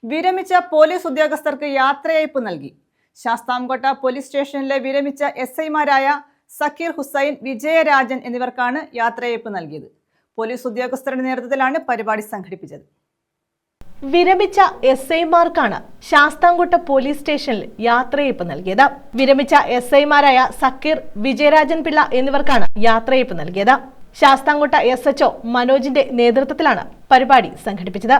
വിരമിച്ച പോലീസ് ഉദ്യോഗസ്ഥർക്ക് യാത്രയയപ്പ് നൽകി. ശാസ്താംകോട്ട പോലീസ് സ്റ്റേഷനിലെ വിരമിച്ച എസ്ഐമാരായ സക്കീർ ഹുസൈൻ, വിജയരാജൻ എന്നിവർക്കാണ് യാത്രയയപ്പ് നൽകിയത്. പോലീസ് ഉദ്യോഗസ്ഥരുടെ നേതൃത്വത്തിലാണ് പരിപാടി സംഘടിപ്പിച്ചത്. വിരമിച്ച എസ്ഐമാർക്കാണ് ശാസ്താംകോട്ട പോലീസ് സ്റ്റേഷനിൽ യാത്രയയപ്പ് നൽകിയത്. വിരമിച്ച എസ്ഐമാരായ സക്കീർ, വിജയരാജൻ പിള്ള എന്നിവർക്കാണ് യാത്രയയപ്പ് നൽകിയത്. ശാസ്താംകോട്ട SHO മനോജിന്റെ നേതൃത്വത്തിലാണ് പരിപാടി സംഘടിപ്പിച്ചത്.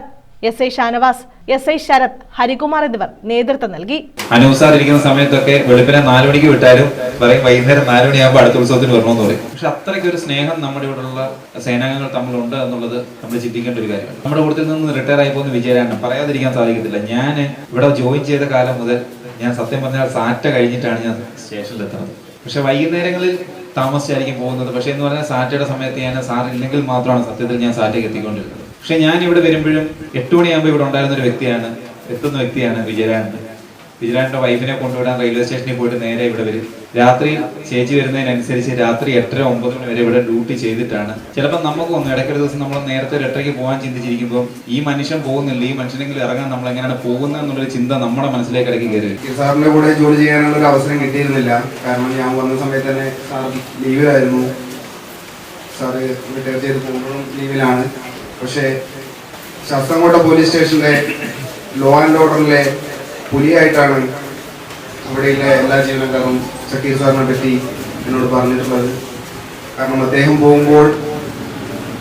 SI ഷാനവാസ്, SI ശരത്, ഹരികുമാർ എന്നിവർ നേതൃത്വം നൽകി. അനുസാരിക്കുന്ന സമയത്തൊക്കെ വെളുപ്പിനെ 4 മണിക്ക് വിട്ടാലും പറയും വൈകുന്നേരം 4 മണിയാകുമ്പോൾ അടുത്ത ഉത്സവത്തിന് വരണമെന്ന് പറയും. പക്ഷെ അത്രയ്ക്ക് ഒരു സ്നേഹം നമ്മുടെ ഇവിടെയുള്ള സേനാംഗങ്ങൾ തമ്മിലുണ്ട് എന്നുള്ളത് നമ്മൾ ചിന്തിക്കേണ്ട ഒരു കാര്യമാണ്. നമ്മുടെ കൂട്ടത്തിൽ നിന്ന് റിട്ടയർ ആയി പോകുന്ന വിജയരാണ് പറയാതിരിക്കാൻ സാധിക്കത്തില്ല. ഞാൻ ഇവിടെ ജോയിൻ ചെയ്ത കാലം മുതൽ ഞാൻ സത്യം പറഞ്ഞാൽ സാറ്റ കഴിഞ്ഞിട്ടാണ് ഞാൻ സ്റ്റേഷനിലെത്തുന്നത്. പക്ഷെ വൈകുന്നേരങ്ങളിൽ താമസിച്ചായിരിക്കും പോകുന്നത്. പക്ഷെ എന്ന് പറഞ്ഞാൽ സാറ്റയുടെ സമയത്ത് ഞാൻ സാറില്ലെങ്കിൽ മാത്രമാണ് സത്യത്തിൽ ഞാൻ സാറ്റയ്ക്ക് എത്തിക്കൊണ്ടിരുന്നത്. പക്ഷെ ഞാൻ ഇവിടെ വരുമ്പോഴും 8 മണിയാകുമ്പോൾ ഇവിടെ ഉണ്ടായിരുന്ന ഒരു എത്തുന്ന വ്യക്തിയാണ് വിജയരാജൻ. വിജയരാജന്റെ വൈഫിനെ കൊണ്ടുവിടാൻ റെയിൽവേ സ്റ്റേഷനിൽ പോയിട്ട് നേരെ ഇവിടെ വരും. രാത്രി ചേച്ചി വരുന്നതിനനുസരിച്ച് രാത്രി 8-9 മണി വരെ ഇവിടെ ഡ്യൂട്ടി ചെയ്തിട്ടാണ്. ചിലപ്പോൾ നമുക്ക് ഒന്ന് ഇടയ്ക്കൊരു ദിവസം നമ്മൾ നേരത്തെ 8:30 പോകാൻ ചിന്തിച്ചിരിക്കുമ്പോൾ ഈ മനുഷ്യൻ പോകുന്നില്ല, ഈ മനുഷ്യനെങ്കിലും ഇറങ്ങാൻ നമ്മൾ എങ്ങനെയാണ് പോകുന്നത് എന്നുള്ളൊരു ചിന്ത നമ്മുടെ മനസ്സിലേക്ക് ഇടയ്ക്ക് കയറി വരും. സാറിന്റെ കൂടെ ജോലി ചെയ്യാനുള്ള ഒരു അവസരം കിട്ടിയിരുന്നില്ല. കാരണം ഞാൻ വന്ന സമയത്ത് തന്നെ സാർ ലീവിലായിരുന്നു. സാറ് റിട്ടയർ ചെയ്ത് പോകുമ്പോഴും ലീവിലാണ്. പക്ഷേ ശാസ്താംകോട്ട പോലീസ് സ്റ്റേഷന്റെ ലോ ആൻഡ് ഓർഡറിലെ പുലിയായിട്ടാണ് അവിടെയുള്ള എല്ലാ ജീവനക്കാരും സക്കീർ സാറിനെ പറ്റി എന്നോട് പറഞ്ഞിട്ടുള്ളത്. കാരണം അദ്ദേഹം പോകുമ്പോൾ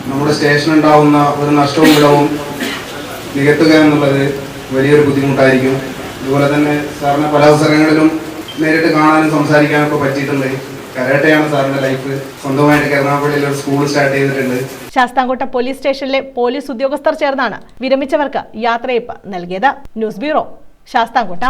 നമ്മുടെ സ്റ്റേഷനുണ്ടാവുന്ന ഒരു നഷ്ടവും വിടവും നികത്തുക എന്നുള്ളത് വലിയൊരു ബുദ്ധിമുട്ടായിരിക്കും. അതുപോലെ തന്നെ സാറിനെ പല അവസരങ്ങളിലും നേരിട്ട് കാണാനും സംസാരിക്കാനൊക്കെ പറ്റിയിട്ടുണ്ട്. കരാട്ടയാണ് സാറിന്റെ ലൈഫ്. സ്വന്തമായിട്ട് എറണാകുളത്തിൽ ഒരു സ്കൂൾ സ്റ്റാർട്ട് ചെയ്തിട്ടുണ്ട്. ശാസ്താംകോട്ട പോലീസ് സ്റ്റേഷനിലെ പോലീസ് ഉദ്യോഗസ്ഥർ ചേർന്നാണ് വിരമിച്ചവർക്ക് യാത്രയയപ്പ് നൽകിയത്. News bureau, Sasthamkotta.